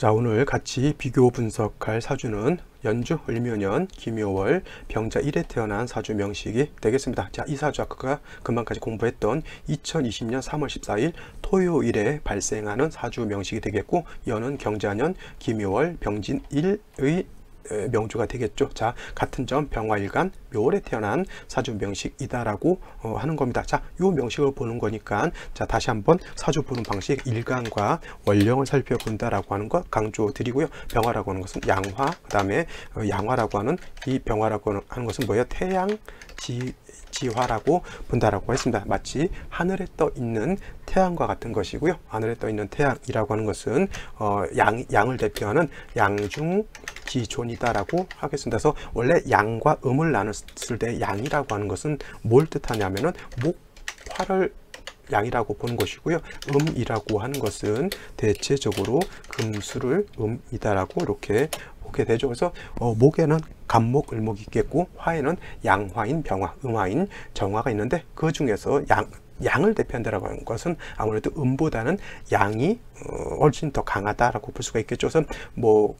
자, 오늘 같이 비교 분석할 사주는 연주 을묘년 김묘월 병자 1에 태어난 사주 명식이 되겠습니다. 자, 이 사주 아까 금방까지 공부했던 2020년 3월 14일 토요일에 발생하는 사주 명식이 되겠고, 연은 경자년 김묘월 병진 1의 명주가 되겠죠. 자, 같은 점 병화일간 묘월에 태어난 사주 명식이다라고 하는 겁니다. 자, 요 명식을 보는 거니까, 자, 다시 한번 사주 보는 방식 일간과 원령을 살펴본다라고 하는 것 강조드리고요. 병화라고 하는 것은 양화, 그 다음에 양화라고 하는 이 병화라고 하는 것은 뭐예요? 태양 지화라고 본다라고 했습니다. 마치 하늘에 떠 있는 태양과 같은 것이고요. 하늘에 떠 있는 태양이라고 하는 것은 양을 대표하는 양중지존이다라고 하겠습니다. 그래서 원래 양과 음을 나눴을 때 양이라고 하는 것은 뭘 뜻하냐면은 목화를 양이라고 보는 것이고요. 음이라고 하는 것은 대체적으로 금수를 음이다라고 이렇게 보게 되죠. 그래서 목에는 간목, 을목이 있겠고, 화에는 양화인 병화, 음화인 정화가 있는데, 그 중에서 양을 대표한다라고 하는 것은 아무래도 음보다는 양이 훨씬 더 강하다라고 볼 수가 있겠죠. 그래서 뭐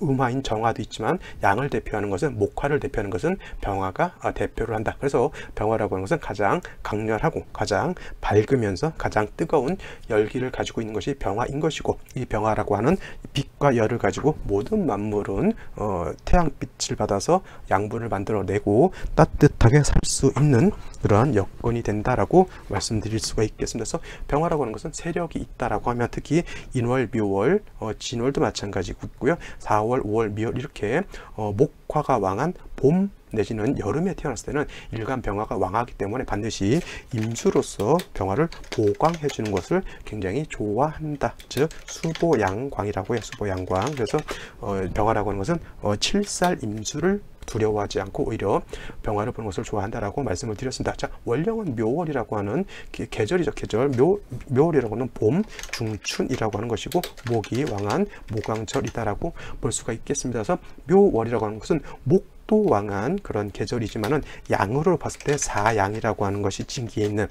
음화인 정화도 있지만 양을 대표하는 것은, 목화를 대표하는 것은 병화가 대표를 한다. 그래서 병화라고 하는 것은 가장 강렬하고 가장 밝으면서 가장 뜨거운 열기를 가지고 있는 것이 병화인 것이고, 이 병화라고 하는 빛과 열을 가지고 모든 만물은 태양빛을 받아서 양분을 만들어내고 따뜻하게 살 수 있는 그러한 여건이 된다라고 말씀드릴 수가 있겠습니다. 그래서 병화라고 하는 것은 세력이 있다라고 하면, 특히 인월, 묘월, 진월도 마찬가지고요. 4월, 5월, 미월 이렇게 목화가 왕한 봄 내지는 여름에 태어났을 때는 일간 병화가 왕하기 때문에 반드시 임수로서 병화를 보강해 주는 것을 굉장히 좋아한다. 즉 수보양광이라고 해요. 수보양광. 그래서 병화라고 하는 것은 칠살 임수를 두려워하지 않고 오히려 병화를 보는 것을 좋아한다라고 말씀을 드렸습니다. 자, 원령은 묘월이라고 하는 계절이죠. 계절. 묘월이라고 하는 봄, 중춘이라고 하는 것이고, 목이 왕한 모강절이다라고 볼 수가 있겠습니다. 그래서 묘월이라고 하는 것은 목도 왕한 그런 계절이지만은 양으로 봤을 때 사양이라고 하는 것이 진기에 있는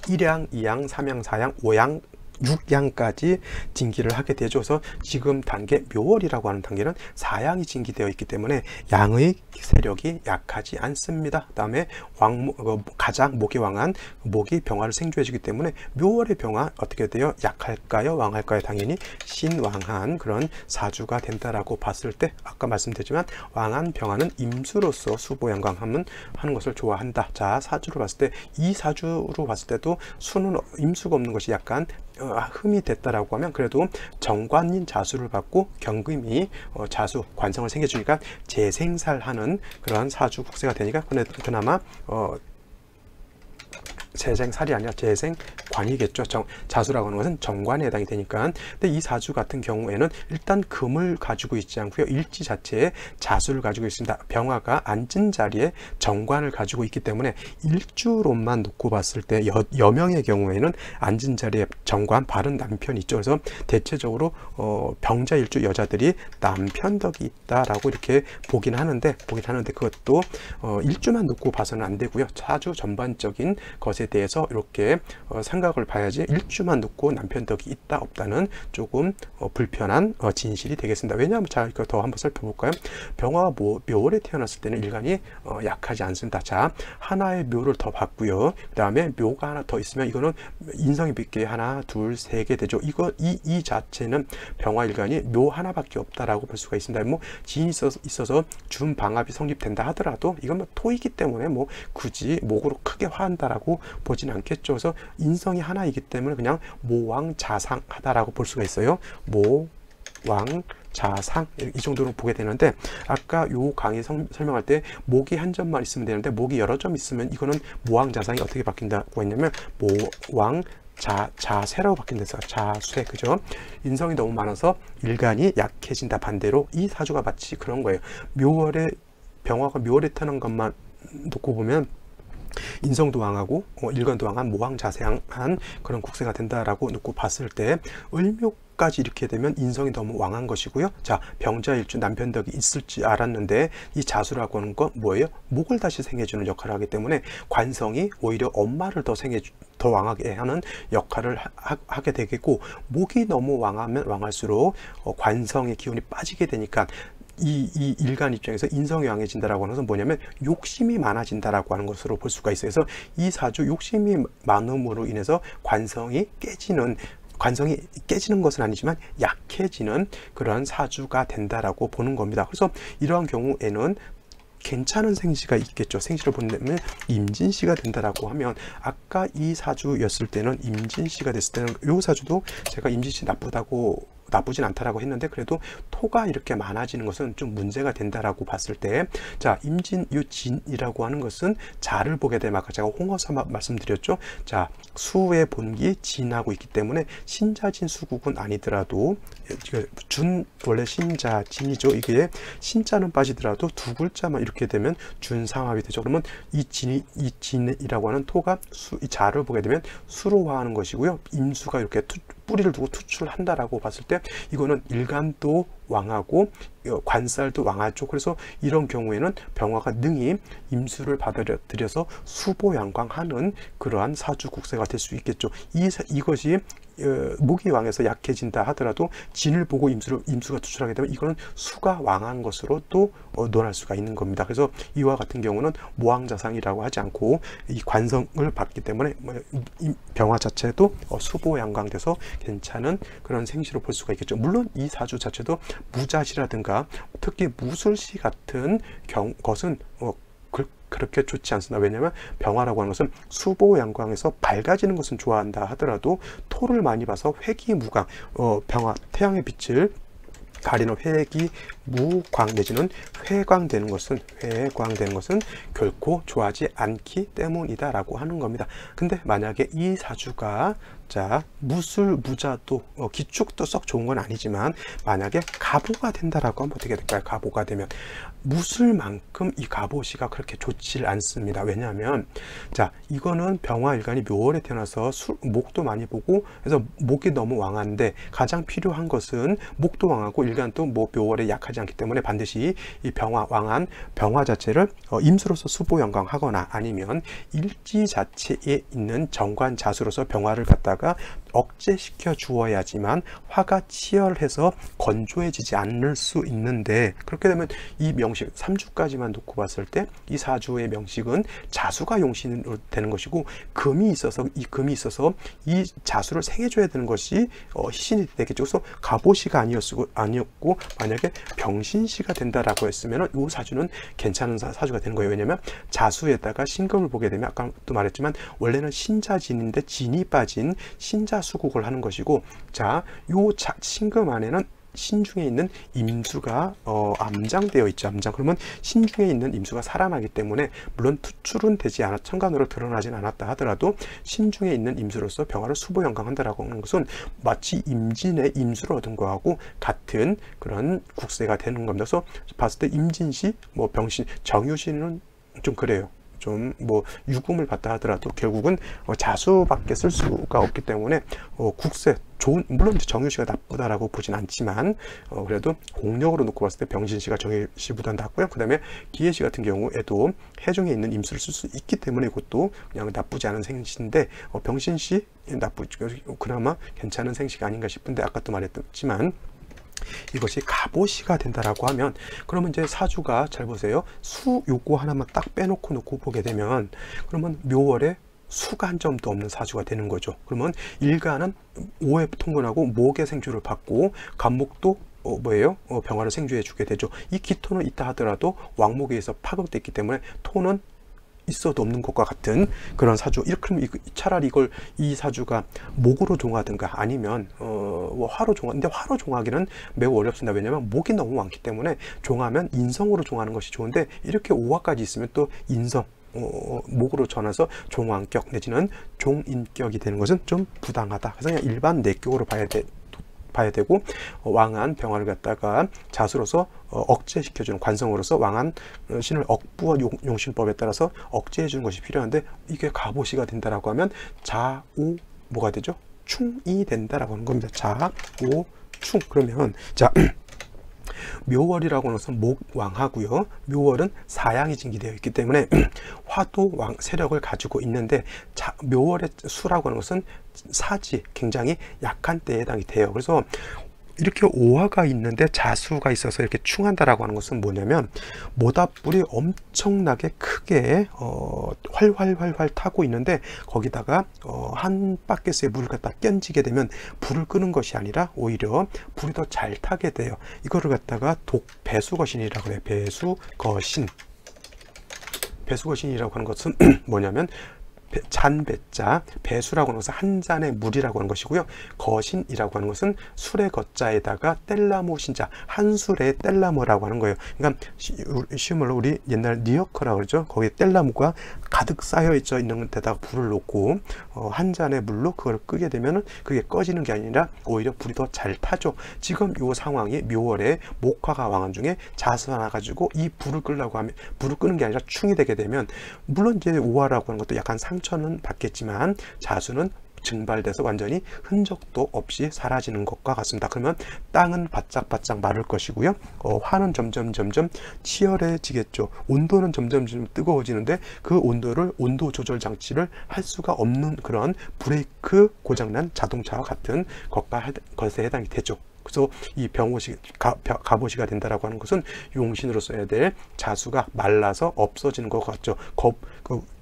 1양, 2양, 3양, 4양, 5양, 6양까지 진기를 하게 되죠. 그래서 지금 단계 묘월이라고 하는 단계는 4양이 진기되어 있기 때문에 양의 세력이 약하지 않습니다. 그 다음에 가장 목이 왕한 목이 병화를 생조해 주기 때문에 묘월의 병화 어떻게 돼요? 약할까요? 왕할까요? 당연히 신왕한 그런 사주가 된다라고 봤을 때, 아까 말씀드렸지만 왕한 병화는 임수로서 수보양광하는 것을 좋아한다. 자, 사주로 봤을 때, 이 사주로 봤을 때도 수는 임수가 없는 것이 약간 흠이 됐다라고 하면, 그래도 정관인 자수를 받고 경금이 자수 관성을 생겨주니까 재생살하는 그러한 사주 국세가 되니까 그나마 재생살이 아니라 재생관이겠죠. 자수라고 하는 것은 정관에 해당이 되니까. 근데 이 사주 같은 경우에는 일단 금을 가지고 있지 않고요. 일지 자체에 자수를 가지고 있습니다. 병화가 앉은 자리에 정관을 가지고 있기 때문에 일주론만 놓고 봤을 때 여명의 경우에는 앉은 자리에 정관 바른 남편이 있죠. 그래서 대체적으로 병자 일주 여자들이 남편 덕이 있다라고 이렇게 보긴 하는데 그것도 일주만 놓고 봐서는 안 되고요. 사주 전반적인 것에 대해서 이렇게 생각을 봐야지, 일주만 놓고 남편 덕이 있다 없다는 조금 불편한 진실이 되겠습니다. 왜냐하면, 자, 이거 더 한번 살펴볼까요? 병화가 묘월에 태어났을 때는 일간이 약하지 않습니다. 자, 하나의 묘를 더 봤고요. 그 다음에 묘가 하나 더 있으면 이거는 인성이 빚게 하나, 둘, 세 개 되죠. 이 자체는 병화 일간이 묘 하나밖에 없다라고 볼 수가 있습니다. 뭐 진이 있어서 준방합이 성립된다 하더라도 이건 뭐 토이기 때문에 뭐 굳이 목으로 크게 화한다라고 보지는 않겠죠. 그래서 인성이 하나이기 때문에 그냥 모왕자상하다라고 볼 수가 있어요. 모왕자상 이 정도로 보게 되는데, 아까 요 강의 설명할 때 목이 한 점만 있으면 되는데 목이 여러 점 있으면 이거는 모왕자상이 어떻게 바뀐다고 했냐면 자세라고 바뀐다. 자쇠, 그죠? 인성이 너무 많아서 일간이 약해진다. 반대로 이 사주가 마치 그런 거예요. 병화가 묘월에 태어난 것만 놓고 보면 인성도 왕하고 일관도 왕한 모왕자세한 그런 국세가 된다라고 놓고 봤을 때 을묘까지 이렇게 되면 인성이 너무 왕한 것이고요. 자, 병자일주 남편덕이 있을지 알았는데 이 자수라고 하는 건 뭐예요? 목을 다시 생해주는 역할을 하기 때문에 관성이 오히려 엄마를 더 왕하게 하는 역할을 하게 되겠고, 목이 너무 왕하면 왕할수록 관성의 기운이 빠지게 되니까 이 일간 입장에서 인성이 왕해진다라고 하는 것은 뭐냐면 욕심이 많아진다라고 하는 것으로 볼 수가 있어요. 그래서 이 사주 욕심이 많음으로 인해서 관성이 깨지는 것은 아니지만 약해지는 그런 사주가 된다라고 보는 겁니다. 그래서 이러한 경우에는 괜찮은 생시가 있겠죠. 생시를 본다면 임진시가 된다라고 하면, 아까 이 사주였을 때는 임진시가 됐을 때는 이 사주도 제가 임진시 나쁘진 않다라고 했는데, 그래도 토가 이렇게 많아지는 것은 좀 문제가 된다라고 봤을 때, 자, 진이라고 하는 것은 자를 보게 되면 아까 제가 홍어사 말씀드렸죠. 자, 수의 본기 진하고 있기 때문에 신자진 수국은 아니더라도 원래 신자 진이죠. 이게 신자는 빠지더라도 두 글자만 이렇게 되면 준상합이 되죠. 그러면 이 진이라고 하는 토가 이 자를 보게 되면 수로 화하는 것이고요. 임수가 이렇게 뿌리를 두고 투출한다라고 봤을 때 이거는 일간도 왕하고 관살도 왕하죠. 그래서 이런 경우에는 병화가 능히 임수를 받아들여서 수보양광하는 그러한 사주 국세가 될 수 있겠죠. 이것이 목이 왕해서 약해진다 하더라도 진을 보고 임수가 투출하게 되면 이거는 수가 왕한 것으로 또 논할 수가 있는 겁니다. 그래서 이와 같은 경우는 모왕자상이라고 하지 않고 이 관성을 받기 때문에 병화 자체도 수보양광돼서 괜찮은 그런 생시로 볼 수가 있겠죠. 물론 이 사주 자체도 무자시라든가 특히 무술시 같은 것은 그렇게 좋지 않습니다. 왜냐하면 병화라고 하는 것은 수보양광에서 밝아지는 것은 좋아한다 하더라도 토를 많이 봐서 회기무광, 병화 태양의 빛을 가리는 회기무광 내지는 회광되는 것은 결코 좋아하지 않기 때문이다라고 하는 겁니다. 근데 만약에 이 사주가 자, 무술무자도 기축도 썩 좋은 건 아니지만 만약에 가보가 된다라고 하면 어떻게 될까요? 가보가 되면 무술만큼 이 가보시가 그렇게 좋지 않습니다. 왜냐하면 자, 이거는 병화일간이 묘월에 태어나서 목도 많이 보고 그래서 목이 너무 왕한데 가장 필요한 것은 목도 왕하고 일간도 묘월에 약하지 않기 때문에 반드시 이 왕한 병화 자체를 임수로서 수보양광하거나 아니면 일지 자체에 있는 정관 자수로서 병화를 갖다가 억제시켜 주어야지만 화가 치열해서 건조해지지 않을 수 있는데, 그렇게 되면 이 명식 3주까지만 놓고 봤을 때 이 사주의 명식은 자수가 용신으로 되는 것이고 금이 있어서 이 자수를 생해줘야 되는 것이 희신이 되겠죠. 그래서 가보시가 아니었고 만약에 병신시가 된다라고 했으면 이 사주는 괜찮은 사주가 되는 거예요. 왜냐하면 자수에다가 신금을 보게 되면 아까도 말했지만 원래는 신자진인데 진이 빠진 신자수국을 하는 것이고, 자, 요 신금 안에는 신중에 있는 임수가 암장되어 있죠. 암장. 그러면 신중에 있는 임수가 살아나기 때문에 물론 투출은 되지 않아 천간으로 드러나진 않았다 하더라도 신중에 있는 임수로서 병화를 수보양광한다라고 하는 것은 마치 임진의 임수를 얻은 거하고 같은 그런 국세가 되는 겁니다. 그래서 봤을 때 임진시, 병신, 정유시는 좀 그래요. 좀 유금을 받다 하더라도 결국은 자수밖에 쓸 수가 없기 때문에 국세 물론 정유시가 나쁘다라고 보진 않지만 그래도 공력으로 놓고 봤을 때 병신시가 정유시보다 낫고요. 그 다음에 기해시 같은 경우에도 해중에 있는 임수를 쓸 수 있기 때문에 이것도 그냥 나쁘지 않은 생시인데 병신시 그나마 괜찮은 생시가 아닌가 싶은데 아까도 말했지만 이것이 가보시가 된다라고 하면 그러면 이제 사주가 잘 보세요. 수 요거 하나만 딱 빼놓고 놓고 보게 되면 그러면 묘월에 수가 한 점도 없는 사주가 되는 거죠. 그러면 일간은 오해 통근하고 목의 생주를 받고 간목도 병화를 생주해 주게 되죠. 이 기토는 있다 하더라도 왕목에 의해서 파급됐기 때문에 토는 있어도 없는 것과 같은 그런 사주. 이렇게 하면 차라리 이 사주가 목으로 종하든가 아니면 화로 종하. 근데 화로 종하기는 매우 어렵습니다. 왜냐하면 목이 너무 많기 때문에 종하면 인성으로 종하는 것이 좋은데 이렇게 오화까지 있으면 또 인성 목으로 전해서 종왕격 내지는 종인격이 되는 것은 좀 부당하다. 그래서 그냥 일반 내격으로 봐야 봐야 되고, 왕한 병화를 갖다가 자수로서 억제시켜주는 관성으로서 왕한 신을 억부와 용신법에 따라서 억제해 주는 것이 필요한데, 이게 갑오시가 된다라고 하면 자오 뭐가 되죠? 충이 된다라고 하는 겁니다. 자오 충. 그러면 자 묘월이라고 하는 것은 목왕하고요. 묘월은 사양이 징기되어 있기 때문에 화도 왕 세력을 가지고 있는데, 묘월의 수라고 하는 것은 사지, 굉장히 약한 때에 해당이 돼요. 그래서 이렇게 오화가 있는데 자수가 있어서 이렇게 충한다라고 하는 것은 뭐냐면, 모닥불이 엄청나게 크게 활활 타고 있는데, 거기다가 한 바켓의 물을 갖다 끼얹게 되면 불을 끄는 것이 아니라 오히려 불이 더 잘 타게 돼요. 이거를 갖다가 배수거신이라고 해요. 배수거신이라고 하는 것은 뭐냐면, 잔배자, 배수라고 하는 것은 한 잔의 물이라고 하는 것이고요. 거신이라고 하는 것은 술의 거자에다가 뗄나무 신자, 한 술의 뗄나무라고 하는 거예요. 그러니까 쉬운 말로 우리 옛날 니어커라고 그러죠. 거기에 뗄나무가 가득 쌓여 있는 데다가 불을 놓고 한 잔의 물로 그걸 끄게 되면은 그게 꺼지는 게 아니라 오히려 불이 더 잘 타죠. 지금 이 상황이 묘월에 목화가 왕한 중에 자수 하나 가지고 이 불을 끄려고 하면, 불을 끄는 게 아니라 충이 되게 되면, 물론 이제 오화라고 하는 것도 약간 상처는 받겠지만 자수는 증발돼서 완전히 흔적도 없이 사라지는 것과 같습니다. 그러면 땅은 바짝바짝 마를 것이고요. 화는 점점 치열해지겠죠. 온도는 점점 뜨거워지는데, 그 온도 조절 장치를 할 수가 없는 그런 브레이크 고장난 자동차와 같은 것에 해당이 되죠. 그래서 이 갑오시가 된다라고 하는 것은 용신으로 써야 될 자수가 말라서 없어지는 것 같죠.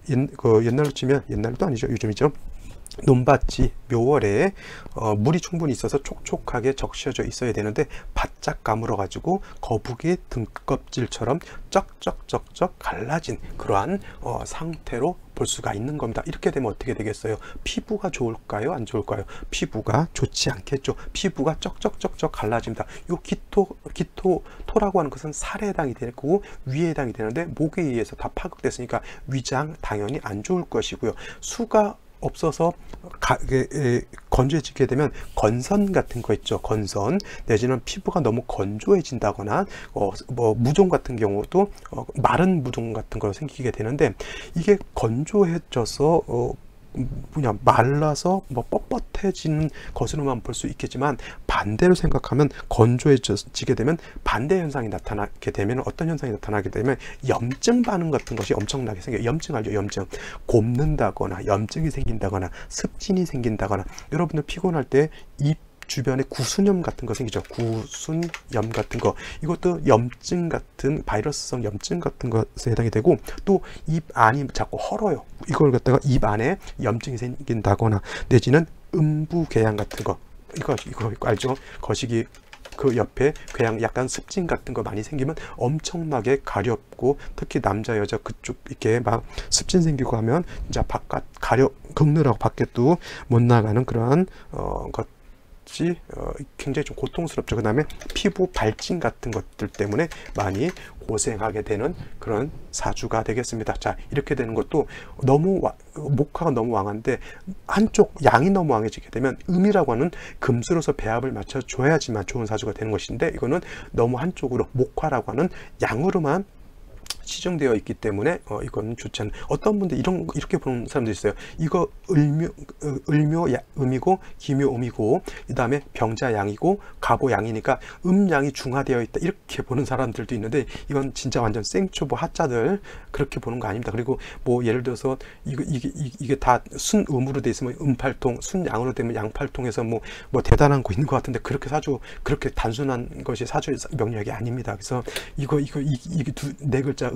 옛날로 치면, 옛날도 아니죠, 요즘이죠. 논밭이 묘월에 물이 충분히 있어서 촉촉하게 적셔져 있어야 되는데, 바짝 가물어 가지고 거북이 등껍질처럼 쩍쩍쩍쩍 갈라진 그러한 상태로 볼 수가 있는 겁니다. 이렇게 되면 어떻게 되겠어요? 피부가 좋을까요? 안 좋을까요? 피부가 좋지 않겠죠. 피부가 쩍쩍쩍쩍 갈라집니다. 요 토라고 하는 것은 살에 해당이 되고 위에 해당이 되는데, 목에 의해서 다 파극됐으니까 위장 당연히 안 좋을 것이고요. 수가 없어서 건조해지게 되면 건선 같은 거 있죠. 건선 내지는 피부가 너무 건조해진다거나 무좀 같은 경우도 마른 무좀 같은 거 생기게 되는데, 이게 건조해져서 그냥 말라서 뻣뻣해지는 것으로만 볼 수 있겠지만, 반대로 생각하면 건조해지게 되면 반대 현상이 나타나게 되면, 어떤 현상이 나타나게 되면 염증 반응 같은 것이 엄청나게 생겨요. 염증 알죠? 염증. 곪는다거나 염증이 생긴다거나 습진이 생긴다거나, 여러분들 피곤할 때 입 주변에 구순염 같은 거 생기죠. 구순염 같은 거, 이것도 염증 같은, 바이러스성 염증 같은 것에 해당이 되고, 또 입 안이 자꾸 헐어요. 이걸 갖다가 입 안에 염증이 생긴다거나, 내지는 음부궤양 같은 거, 이거 알죠? 거시기 그 옆에 궤양, 약간 습진 같은 거 많이 생기면 엄청나게 가렵고, 특히 남자 여자 그쪽 이렇게 막 습진 생기고 하면 진짜 바깥 긁느라고 밖에도 못 나가는 그러한 굉장히 좀 고통스럽죠. 그 다음에 피부 발진 같은 것들 때문에 많이 고생하게 되는 그런 사주가 되겠습니다. 자, 이렇게 되는 것도 목화가 너무 왕한데, 한쪽 양이 너무 왕해지게 되면 음이라고 하는 금수로서 배합을 맞춰 줘야지만 좋은 사주가 되는 것인데, 이거는 너무 한쪽으로 목화라고 하는 양으로만 치중되어 있기 때문에 이건 좋지 않은, 어떤 분들 이렇게 보는 사람도 있어요. 이거 을묘 음이고 기묘 음이고 그 다음에 병자 양이고 갑오 양이니까 음양이 중화되어 있다, 이렇게 보는 사람들도 있는데, 이건 진짜 완전 생초보 하자들 그렇게 보는 거 아닙니다. 그리고 뭐 예를 들어서 이게 다 순음으로 돼 있으면 음팔통, 순양으로 되면 양팔통에서 뭐 대단한 거 있는 것 같은데, 그렇게 단순한 것이 사주 명리학이 아닙니다. 그래서 이게 네 글자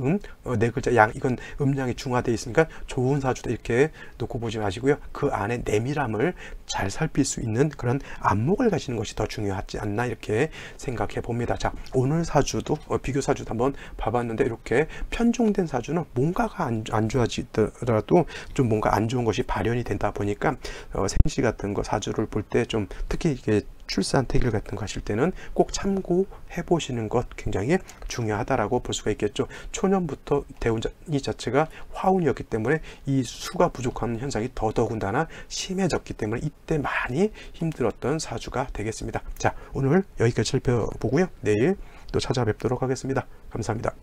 네 글자 양, 이건 음양이 중화되어 있으니까 좋은 사주다, 이렇게 놓고 보지 마시고요. 그 안에 내밀함을 잘 살필 수 있는 그런 안목을 가지는 것이 더 중요하지 않나, 이렇게 생각해 봅니다. 자, 오늘 사주도 비교 사주도 한번 봐봤는데, 이렇게 편중된 사주는 뭔가가 안 좋아지더라도 좀 뭔가 안 좋은 것이 발현이 된다 보니까 생시 같은 거 사주를 볼 때 좀 특히 이게 출산 태길 같은 거 하실 때는 꼭 참고해 보시는 것 굉장히 중요하다라고 볼 수가 있겠죠. 초년부터 대운이 자체가 화운이었기 때문에 이 수가 부족한 현상이 더더군다나 심해졌기 때문에 이때 많이 힘들었던 사주가 되겠습니다. 자, 오늘 여기까지 살펴보고요. 내일 또 찾아뵙도록 하겠습니다. 감사합니다.